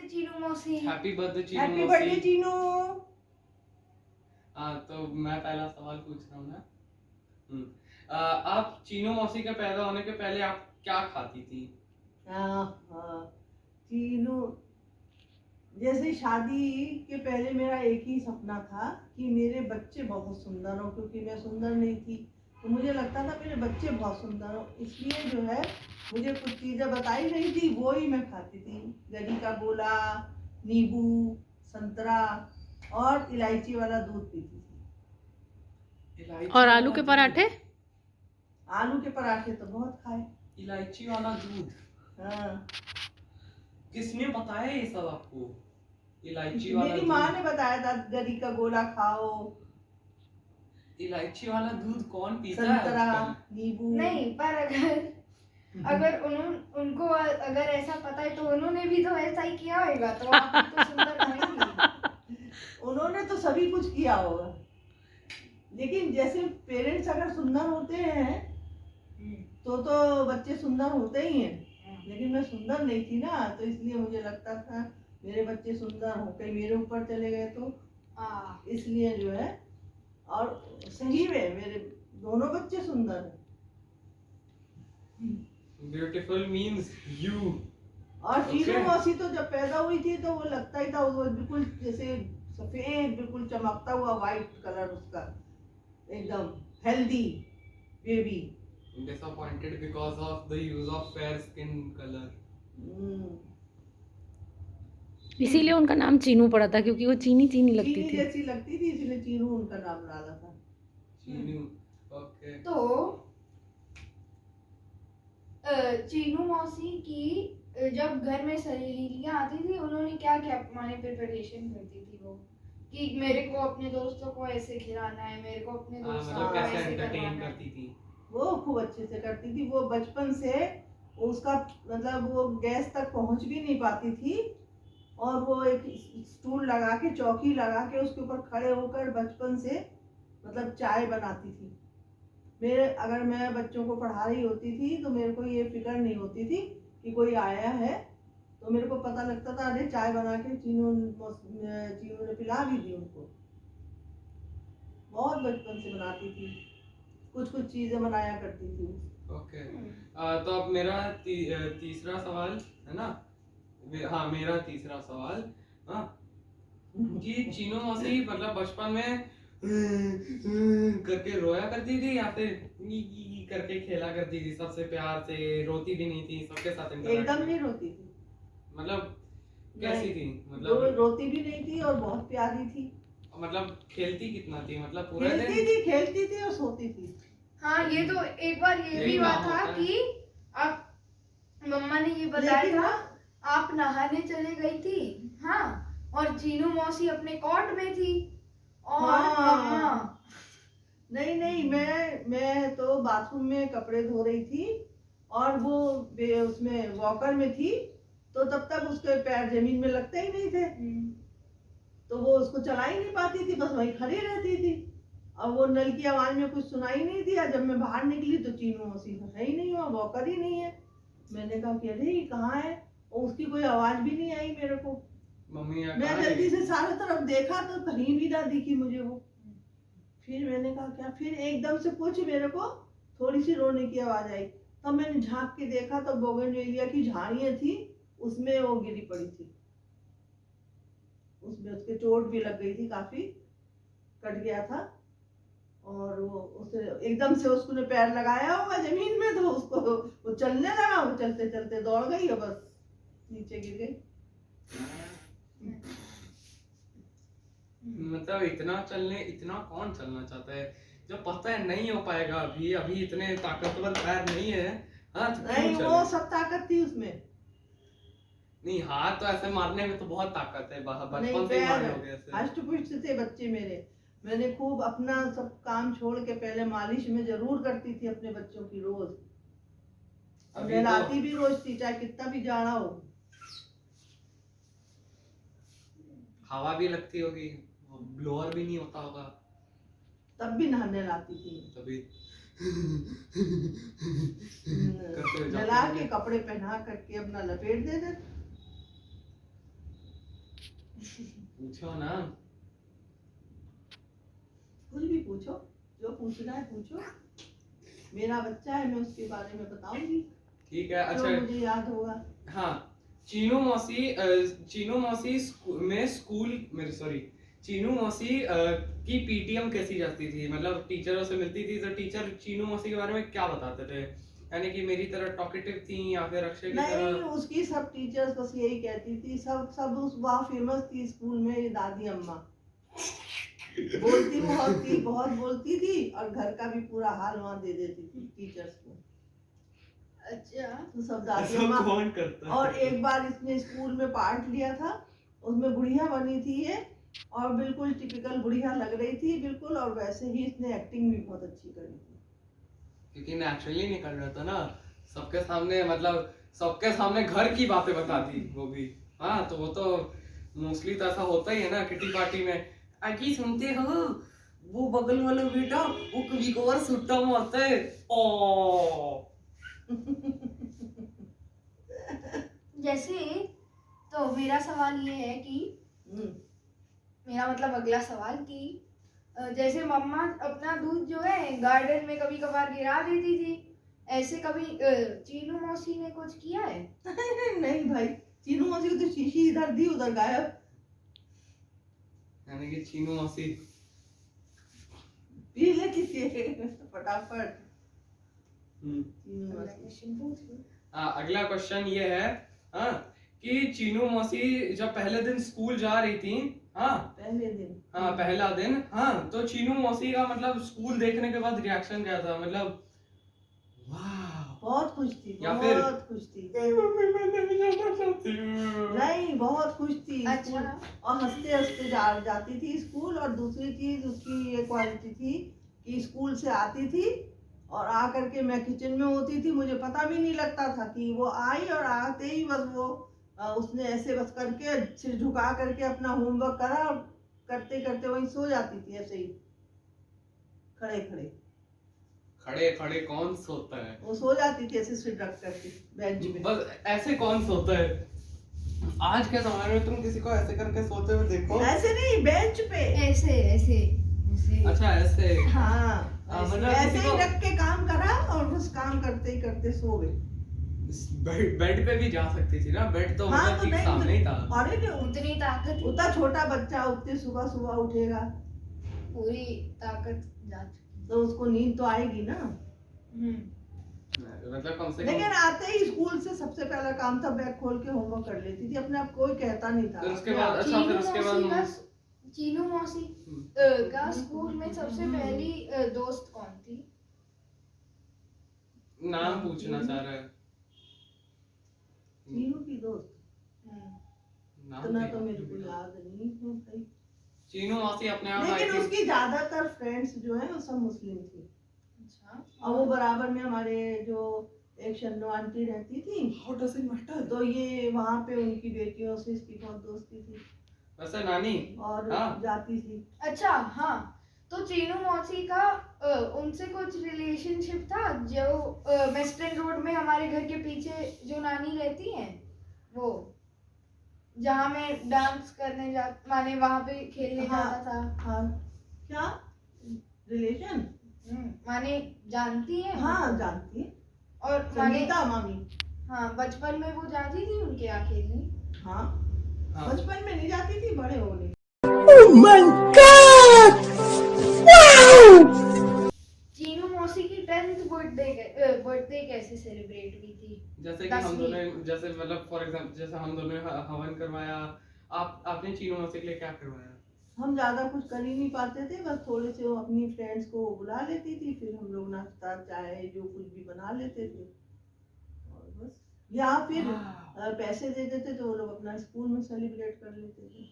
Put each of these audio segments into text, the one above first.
चीनू मौसी। Happy birthday Chinu happy मौसी। Birthday Chinu. तो मैं पहला सवाल पूछ रहा हूँ ना। आप चीनू मौसी के पैदा होने के पहले आप क्या खाती थी? चीनू, जैसे शादी के पहले मेरा एक ही सपना था कि मेरे बच्चे बहुत सुंदर हो, क्योंकि मैं सुंदर नहीं थी तो मुझे लगता था मेरे बच्चे बहुत सुंदर हो, इसलिए जो है मुझे कुछ चीज़ें बताई गई थी वो ही मैं खाती थी। गरी का गोला, नींबू, संतरा और इलायची वाला दूध पीती थी। इलायची और वाला आलू के दूध? पराठे? आलू के पराठे तो बहुत खाए। इलायची वाला दूध? हाँ, किसने बताया ये सब आपको? इलायची वाला मेरी दूध? माँ ने बताया था गरी का गोला खाओ। इलायची वाला दूध कौन पीता है संतरा, आजकल? नींबू। नहीं, पर अगर उनको अगर ऐसा पता है तो उन्होंने भी तो ऐसा ही किया होगा, तो आप भी तो सुंदर रहेंगी। उन्होंने तो सभी कुछ किया होगा, लेकिन जैसे पेरेंट्स अगर सुंदर होते हैं तो बच्चे सुंदर होते ही हैं, लेकिन मैं सुंदर नहीं थी ना, तो इसलिए मुझे लगता था मेरे बच्चे सुंदर हो, कहीं मेरे ऊपर चले गए तो इसलिए जो है। और सही में मेरे दोनों बच्चे सुंदर हैं। Beautiful means you. और चीनू Okay. मौसी तो जब पैदा हुई थी तो वो लगता ही था वो बिल्कुल जैसे सफेद, बिल्कुल चमकता हुआ वाइट कलर उसका, एकदम healthy baby. Disappointed because of the use of fair skin color. इसीलिए उनका नाम चीनू पड़ा था, क्योंकि वो चीनी चीनी लगती चीनी थी। जैसी लगती थी, इसलिए चीनू उनका नाम डाला था। चीनू। ओके। तो चीनू मौसी की जब घर में सहेलियां आती थी, उन्होंने क्या क्या माने प्रिपरेशन करती थी वो, कि मेरे को अपने दोस्तों को ऐसे खिलाना है, मेरे को अपने दोस्तों मतलब को कैसे ऐसे एंटरटेन करवाना है। करती थी? वो खूब अच्छे से करती थी। वो बचपन से उसका मतलब वो गैस तक पहुंच भी नहीं पाती थी, और वो एक स्टूल लगा के, चौकी लगा के उसके ऊपर खड़े होकर बचपन से मतलब चाय बनाती थी। अगर मैं बच्चों को पढ़ा रही होती थी तो मेरे को ये फिक्र नहीं होती थी कि कोई आया है, तो मेरे को पता लगता था अरे चाय बना के चीनू ने पिला भी दी उनको। बहुत बचपन से बनाती थी, कुछ कुछ चीजें बनाया करती थी। ओके। तो अब मेरा तीसरा सवाल है ना? हाँ, मेरा तीसरा सवाल। हाँ, कि चीनू मौसी मतलब बचपन में करके रोया करती थी या फिर करके खेला करती थी सबसे प्यार से? रोती भी नहीं थी सबके साथ? एकदम नहीं रोती थी। मतलब कैसी थी? मतलब रोती भी नहीं थी और बहुत प्यारी थी। मतलब खेलती कितना थी? मतलब पूरा दिन खेलती थी और सोती थी। हाँ, ये तो एक बार ये भी हुआ था कि आप मम्मा ने ये बताया था, आप नहाने चले गई थी, हाँ, और चीनू मौसी अपने कॉट में थी और मम्मा नहीं, मैं तो बाथरूम में कपड़े धो रही थी और वो उसमें वॉकर में थी, तो तब तक उसके पैर जमीन में लगते ही नहीं थे, तो वो उसको चला ही नहीं पाती थी, बस वहीं खड़ी रहती थी। और वो नल की आवाज में कुछ सुनाई नहीं दिया। जब मैं बाहर निकली तो चीनू मौसी है ही नहीं, हुआ वॉकर ही नहीं है। मैंने कहा कि अरे कहाँ है, और उसकी कोई आवाज भी नहीं आई मेरे को। मम्मी मैं जल्दी से सारे तरफ देखा तो कहीं भी ना दिखी मुझे वो। फिर मैंने कहा क्या, फिर एकदम से कुछ मेरे को थोड़ी सी रोने की आवाज आई, तब मैंने झांक के देखा तो बोगनवेलिया की झाड़ियां थी, उसमें वो गिरी पड़ी थी, उसमें उसके चोट भी लग गई थी, काफी कट गया था। और वो उसे एकदम से उसने पैर लगाया होगा जमीन में, तो उसको वो चलने लगा, वो चलते चलते दौड़ गई और बस नीचे गिर गई। मतलब इतना कौन चलना चाहता है जब पता है नहीं हो पाएगा? अभी इतने ताकतवर पैर नहीं है। हाँ, तो नहीं, वो सब ताकत थी उसमें। नहीं, हाथ तो ऐसे मारने में तो बहुत ताकत है, बचपन से ही मार लोगे ऐसे। हष्ट पुष्ट थे बच्चे मेरे। मैंने खूब अपना सब काम छोड़ के पहले मालिश में जरूर करती थी अपने बच्चों की रोज, और नहलाती भी रोज थी, चाहे कितना भी जाड़ा हो। हवा भी लगती होगी, ब्लोअर भी नहीं होता होगा, तब भी नहाने लाती थी। तभी नहला के कपड़े पहना करके अपना लपेट दे देते। पूछो ना। कुछ भी पूछो, जो पूछना है पूछो। मेरा बच्चा है, मैं उसके बारे में बताऊंगी ठीक है। जो अच्छा मुझे याद होगा। हाँ, चीनू मौसी में स्कूल मेरे सॉरी चीनू मौसी की पीटीएम कैसी जाती थी, मतलब टीचरों से मिलती थी तो टीचर चीनू मौसी के बारे में क्या बताते थे, यानी कि मेरी तरह टॉकेटिव थी या फिर अक्षय की नहीं, तरह? उसकी सब टीचर्स बस यही कहती थी, सब सब उस वहाँ फेमस थी स्कूल में, ये दादी अम्मा बोलती बहुत थी, बहुत बोलती थी, और घर का भी पूरा हाल वहाँ दे देती थी टीचर्स को। अच्छा। तो सब दादी ऐसा अम्मा। कौन करता है? और एक बार इसने स्कूल में पार्ट लिया था, उसमें बुढ़िया बनी थी ये, और बिल्कुल टिपिकल बुढ़िया लग रही थी बिल्कुल, और वैसे ही इसने एक्टिंग भी बहुत अच्छी करी थी। क्योंकि नेचुरली नहीं कर रहा था ना, सबके सामने, मतलब सबके सामने घर की बातें बताती वो भी। हाँ, तो वो तो मोस्टली तो ऐसा होता ही है ना किटी पार्टी में। आकी सुनते हो, वो बगल वाला बेटा वो कभी कभार सुट्टा मारता है। ओ जैसे, तो मेरा सवाल ये है कि मेरा मतलब अगला सवाल कि जैसे मम्मा अपना दूध जो है गार्डन में कभी कभार गिरा देती थी, ऐसे कभी चीनू मौसी ने कुछ किया है? नहीं भाई, चीनू मौसी को तो शीशी इधर दी उधर गायब। यानी कि चीनू मौसी पी लेती थी फटाफट। चीनू अगला मौसी। क्वेश्चन पूछ लो। अगला क्वेश्चन ये है, हाँ, कि चीनू मौसी जब पहले दिन स्कूल जा रही थी, हाँ पहले दिन। हाँ पहला दिन, हाँ, तो चीनू मौसी का मतलब स्कूल देखने के बाद रिएक्शन क्या था, मतलब वाह, बहुत खुश थी, या फिर बहुत खुश थी। मम्मी मैं नहीं जाना चाहती हूँ। नहीं, बहुत खुश थी अच्छा। स्कूल, और हंसते हंसते जाती थी स्कूल। और दूसरी चीज उसकी ये क्वालिटी थी कि स्कूल से आती थी और आ करके मैं किचन में होती थी, मुझे पता भी नहीं लगता था कि वो आई, और आते ही बस वो उसने ऐसे बस करके सिर झुका करके अपना होमवर्क करा, और करते करते वहीं सो जाती थी ऐसे ही खड़े खड़े। खड़े खड़े कौन सोता है? वो सो जाती थी ऐसे सिर रख करके बेंच पे। बस ऐसे कौन सोता है? आज के जमाने में तुम किसी को ऐसे करके सोते हुए देखो? ऐसे नहीं, बेंच पे। ऐसे ऐसे ऐसे। अच्छा ऐसे। हाँ, मतलब ऐसे किसी ही को रख के काम करा, और बस काम करते ही करते सो गए। बेड पे भी जा सकती थी ना, बेड तो हाँ, मतलब तो ठीक नहीं, सामने ही था। अरे नहीं, उतनी ताकत, उतना छोटा बच्चा उतने सुबह सुबह उठेगा पूरी ताकत जा चुकी। तो उसको नींद तो आएगी ना। मतलब कम से लेकिन कम। आते ही स्कूल से सबसे पहला काम था बैग खोल के होमवर्क कर लेती थी अपने आप, कोई कहता नहीं था। फिर उसके बाद, अच्छा फिर उसके बाद चीनू मौसी का स्कूल में सबसे पहली दोस्त कौन थी? नाम पूछना चाह रहा है। चीनू की दोस्त नाम इतना थी तो ना? मेरे को याद नहीं है भाई। चीनू मौसी अपने आप आई लेकिन थी। उसकी ज्यादातर फ्रेंड्स जो है वो सब मुस्लिम थी, अच्छा। और वो बराबर में हमारे जो एक शन्नो आंटी रहती थी, How does it matter? तो ये वहाँ पे उनकी बेटियों से इसकी बहुत दोस्ती थी वैसे नानी, और हाँ। जाती थी। अच्छा हाँ, तो चीनू मौसी का उनसे कुछ रिलेशनशिप था, जो वेस्टर्न रोड में हमारे घर के पीछे जो नानी रहती है, वो जहाँ मैं डांस करने माने वहाँ पे खेलने हाँ, जाता था। हाँ, क्या रिलेशन? माने जानती है? हाँ, जानती है। और माने संगीता मामी। हाँ, बचपन में वो जाती थी उनके यहाँ खेलने। हाँ, हाँ। बचपन में नहीं जाती थी, बड़े हो गए। चीनू मौसी की 10th बर्थडे कैसे सेलिब्रेट हुई थी? जैसे कि हम दोनों, जैसे मतलब फॉर एग्जांपल जैसे हम दोनों ने हवन करवाया, आपने चीनू मौसी के लिए क्या करवाया? हम ज्यादा कुछ कर ही नहीं पाते थे, बस थोड़े से वो अपनी फ्रेंड्स को बुला लेती थी, फिर हम लोग नाश्ता चाय जो कुछ भी बना लेते थे, और बस, या फिर पैसे दे देते तो वो लोग अपना स्कूल में सेलिब्रेट कर लेते थे।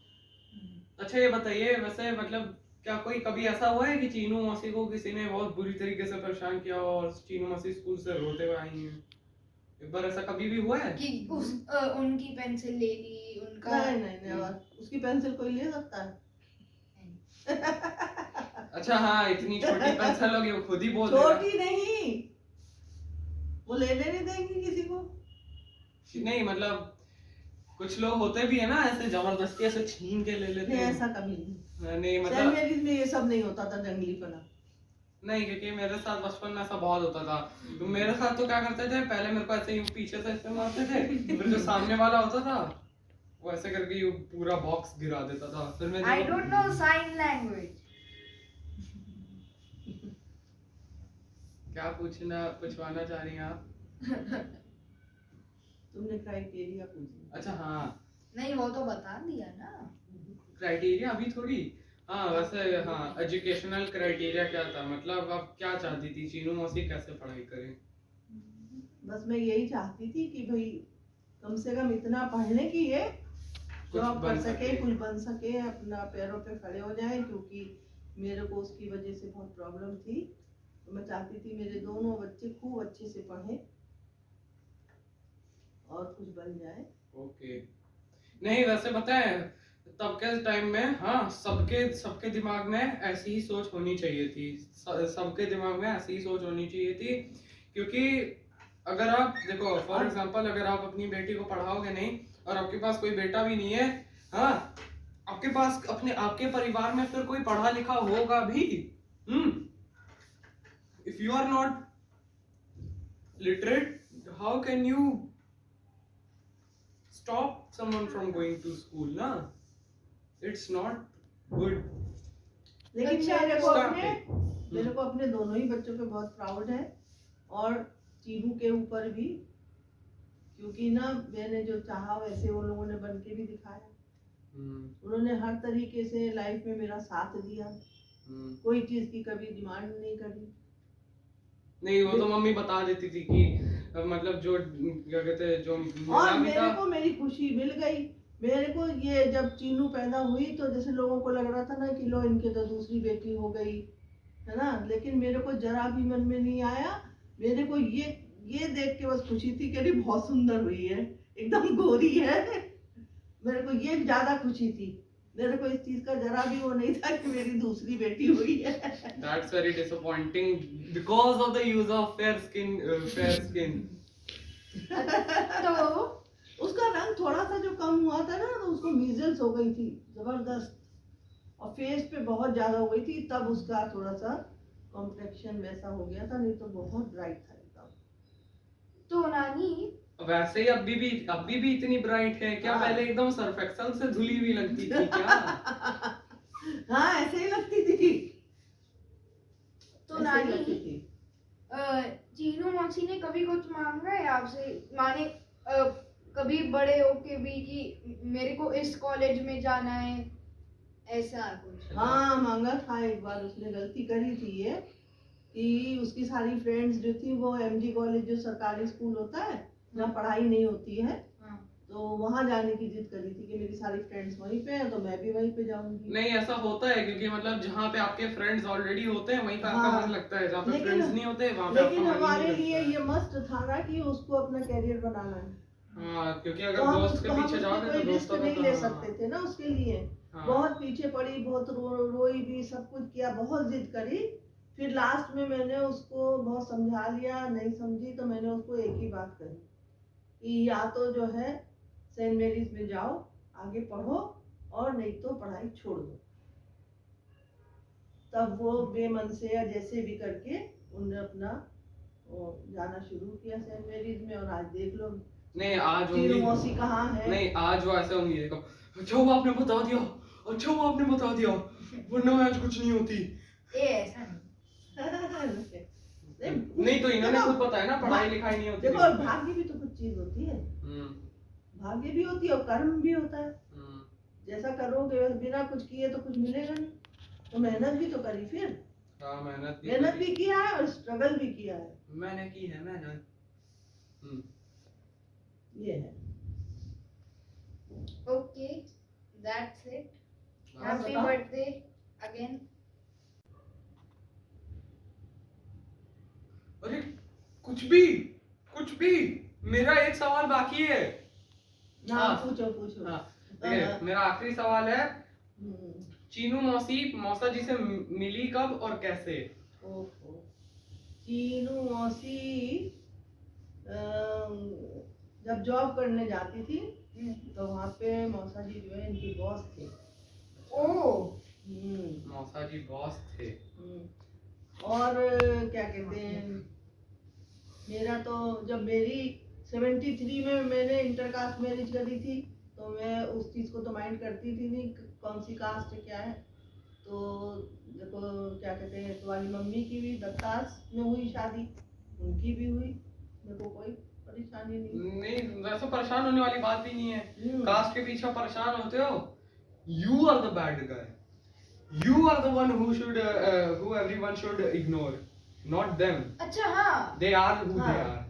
अच्छा ये बताइए, वैसे मतलब क्या कोई कभी ऐसा हुआ है कि चीनू मौसी को किसी ने बहुत बुरी तरीके से परेशान किया हो और चीनू मौसी स्कूल से रोते हुए आई हैं? एक बार ऐसा कभी भी हुआ है? कि उनकी पेंसिल ले ली, उनका नहीं नहीं नहीं, उसकी पेंसिल कोई ले सकता है? अच्छा हाँ, इतनी छोटी पेंसिल लोगे, वो खुद ही बोल देगा। छोटी नहीं, वो लेने नहीं देंगी किसी को। नहीं मतलब कुछ लोग होते भी है ना ऐसे जबरदस्ती ऐसे छीन के ले लेते नहीं हैं। ऐसा कभी नहीं, नहीं सेंट मतलब मैरीज में ये सब नहीं होता था जंगलीपना। नहीं, क्योंकि मेरे साथ बचपन में ऐसा बहुत होता था। तो मेरे साथ तो क्या करते थे, पहले मेरे को ऐसे यूं पीछे से ऐसे मारते थे, फिर जो सामने वाला होता था वो ऐसे करके यूं पूरा बॉक्स गिरा देता था। फिर मैं I don't know sign language. क्या पूछवाना चाह रही हैं आप? तुमने क्राइटेरिया पूछी। अच्छा हाँ, नहीं वो तो बता दिया ना। क्राइटेरिया अभी थोड़ी। हाँ वैसे हाँ, एजुकेशनल क्राइटेरिया क्या था, मतलब आप क्या चाहती थी चीनू मौसी कैसे पढ़ाई करें? बस मैं यही चाहती थी कि भाई कम से कम इतना पढ़ ले कि ये कुछ जॉब बन कर सके, सके। कुछ बन सके, अपना पैरों पे खड़े हो जाए, क्योंकि मेरे को उसकी वजह से बहुत प्रॉब्लम थी। तो मैं चाहती थी मेरे दोनों बच्चे खूब अच्छे से पढ़ें और कुछ बन जाए। ओके। नहीं वैसे पता है तब के टाइम में हाँ सबके सबके दिमाग में ऐसी ही सोच होनी चाहिए थी। सबके दिमाग में ऐसी ही सोच होनी चाहिए थी, क्योंकि अगर आप देखो फॉर एग्जांपल अगर आप अपनी बेटी को पढ़ाओगे नहीं और आपके पास कोई बेटा भी नहीं है, हाँ आपके पास अपने आपके परिवार में फिर कोई पढ़ा लिखा होगा भी। If you are not literate, how can you stop someone from going to school ना? It's not good. लेकिन अच्छा, मेरे को Stop अपने it. मेरे को अपने दोनों ही बच्चों पे बहुत प्राउड है, और चीनू के ऊपर भी, क्योंकि ना मैंने जो चाहा वैसे वो लोगों ने बन के भी दिखाया। उन्होंने हर तरीके से लाइफ में मेरा साथ दिया, कोई चीज की कभी डिमांड नहीं करी। नहीं वो तो मम्मी बता देती थी कि मतलब जो क्या कहते हैं जो और मिला भी मेरे था। को मेरी खुशी मिल गई। मेरे को ये जब चीनू पैदा हुई तो जैसे लोगों को लग रहा था ना कि लो इनके तो दूसरी बेटी हो गई है ना, लेकिन मेरे को जरा भी मन में नहीं आया। मेरे को ये देख के बस खुशी थी कि अरे बहुत सुंदर हुई है, एकदम गोरी है। मेरे को ये ज्यादा खुशी थी। मेरे को इस चीज का जरा भी वो नहीं था कि मेरी दूसरी बेटी हुई है। That's very disappointing because of the use of fair skin. तो उसका रंग थोड़ा सा जो कम हुआ था ना, तो उसको मीजल्स हो गई थी जबरदस्त, और फेस पे बहुत ज्यादा हो गई थी, तब उसका थोड़ा सा कॉम्प्लेक्शन वैसा हो गया था, नहीं तो बहुत ब्राइट था एकदम। तो नानी वैसे ही अभी भी इतनी ब्राइट है क्या? हाँ। पहले एकदम सर्फ एक्सेल से धुली हुई लगती थी क्या? हाँ ऐसे ही लगती थी। तो ऐसे ही नानी लगती थी। चीनू मौसी ने कभी कुछ मांगा है आपसे, माने कभी बड़े होके भी कि मेरे को इस कॉलेज में जाना है, ऐसा कुछ? हाँ मांगा था एक बार। उसने गलती करी थी ये कि उसकी सारी फ्रेंड्स जो थी वो एमजी कॉलेज जो सरकारी स्कूल होता है जहाँ पढ़ाई नहीं होती है, हाँ। तो वहाँ जाने की जिद करी थी कि मेरी सारी फ्रेंड्स वहीं पे हैं तो मैं भी वहीं पे जाऊंगी। नहीं ऐसा होता है क्योंकि मतलब जहाँ पे आपके फ्रेंड्स ऑलरेडी होते हैं वहीं पे आपका हाँ। मन लगता है, जहाँ पे लेकिन- फ्रेंड्स नहीं होते वहाँ पे आपका लेकिन मन ही हमारे नहीं लिए लगता ये मस्ट था ना कि उसको अपना कैरियर बनाना है। हाँ क्योंकि तो अगर हम दोस्त के पीछे जाओगे कोई तो रिस्क दोस्तों का नहीं तो ले हाँ, सकते थे ना उसके लिए। हाँ। बहुत पीछे पड़ी, बहुत रोई भी, सब कुछ किया, बहुत जिद करी। फिर लास्ट में मैंने उसको बहुत समझा लिया, नहीं समझी तो मैंने उसको एक ही बात कही कि या तो जो है सेंट मेरीज में जाओ, आगे पढ़ो, और नहीं तो पढ़ाई छोड़ दो। तब वो बेमन से या जैसे भी करके उन्होंने अपना जाना शुरू किया सेंट मेरीज में, और आज देख लो नहीं आज चीनू होंगी मौसी कहाँ है। नहीं आज वो ऐसे होंगी देखो, अच्छा वो आपने बता दिया, अच्छा वो आपने बता दिया, वरना मैं आज कुछ नहीं होती। ऐसा नहीं। नहीं तो इन्होंने देखो, खुद बताया ना पढ़ाई लिखाई नहीं होती। देखो और भाग्य भी तो कुछ चीज होती है। भाग्य भी होती है और कर्म भी होता है। जैसा करोगे बिना कुछ किए तो कुछ मिलेगा नहीं, तो मेहनत भी तो करी। फिर हाँ मेहनत भी किया है और स्ट्रगल भी किया है। मैंने की है मेहनत। ये है। Okay that's it. हाँ, हैप्पी बताओ। Birthday again. अरे कुछ भी मेरा एक सवाल बाकी है। हाँ पूछो पूछो। हाँ ठीक है, मेरा आखिरी सवाल है, हम्म, चीनू मौसा जी से मिली कब और कैसे? ओहो। चीनू मौसी जब जॉब करने जाती थी हम्म। तो वहाँ पे मौसा जी जो है इनकी बॉस थे। ओ मौसा जी बॉस थे। और क्या कहते हैं, मेरा तो जब मेरी 73 में मैंने इंटरकास्ट मैरिज करी थी तो मैं उस चीज़ को तो माइंड करती थी नहीं कौन सी कास्ट है क्या है। तो देखो क्या कहते हैं, तुम्हारी मम्मी की भी दत्तास में हुई शादी, उनकी भी हुई, मेरे को कोई परेशानी नहीं वैसे परेशान होने वाली बात भी नहीं है। नहीं। कास्ट के पीछे परेशान होते हो, you are the bad guy, you are the one who everyone should ignore, not them. अच्छा हाँ, they are who they are.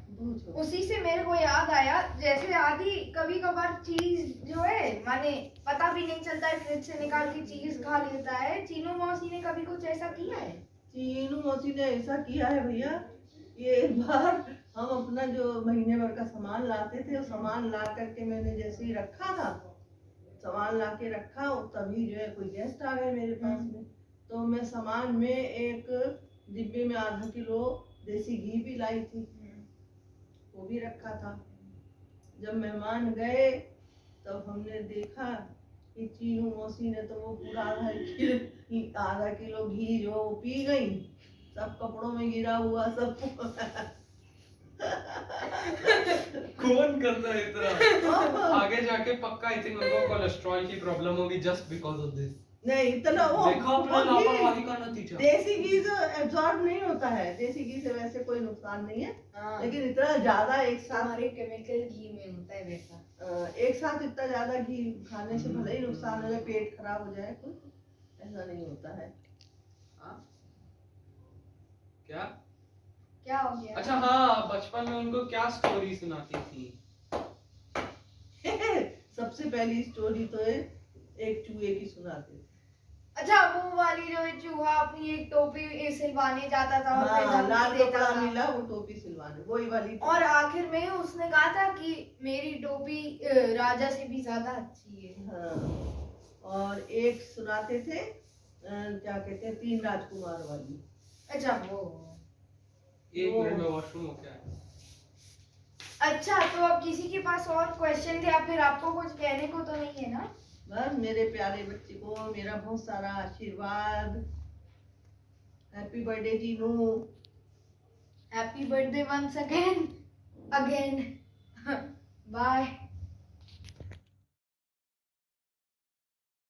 उसी से मेरे को याद आया, जैसे आदि कभी कभार चीज जो है माने पता भी नहीं चलता है, फ्रिज से निकाल के चीज खा लेता है। चीनू मौसी ने कभी कुछ ऐसा किया है? चीनू मौसी ने ऐसा किया है भैया, ये एक बार हम अपना जो महीने भर का सामान लाते थे, वो सामान ला करके मैंने जैसे ही रखा था, सामान ला के रखा और तभी जो है कोई गेस्ट आ गए मेरे पास में। तो मैं सामान में एक डिब्बे में आधा किलो देसी घी भी लाई थी, वो भी रखा था। जब मेहमान गए तब हमने देखा कि चीनू मौसी ने तो वो पूरा आधा किलो घी जो वो पी गई, सब कपड़ों में गिरा हुआ सब। कौन करता है इतना? आगे जाके पक्का आई थिंक उनको कोलेस्ट्रॉल की प्रॉब्लम होगी जस्ट बिकॉज ऑफ दिस। नहीं इतना वो देखो अपना वो घी- लापरवाही का नतीजा। देसी घी तो एब्जॉर्ब नहीं होता है, देसी घी से वैसे कोई नुकसान नहीं है, लेकिन इतना ज्यादा एक साथ हमारे केमिकल घी में होता है वैसा। एक साथ इतना ज्यादा घी खाने से भले ही नुकसान हो जाए, पेट खराब हो जाए, कुछ ऐसा नहीं होता है। क्या क्या हो गया? अच्छा हाँ, बचपन में उनको क्या स्टोरी सुनाती थी? सबसे पहली स्टोरी तो है एक चूहे की सुनाते थे। अच्छा वो वाली जो चूहा अपनी एक टोपी सिलवाने जाता था और फिर हाँ, धमकी लाल देता कपड़ा था। मिला वो टोपी सिलवाने, वही वाली। और आखिर में उसने कहा था कि मेरी टोपी राजा से भी ज्यादा अच्छी है। हाँ, और एक सुनाते थे क्या कहते हैं, 3 राजकुमार वाली। अच्छा वो एक मिनट में वॉशरूम हो गया। अच्छा, तो अब किसी के पास और क्वेश्चन थे या फिर आपको कुछ कहने को तो नहीं है ना? बस मेरे प्यारे बच्चे को मेरा बहुत सारा आशीर्वाद। Happy birthday Jeenu. Happy birthday once again bye.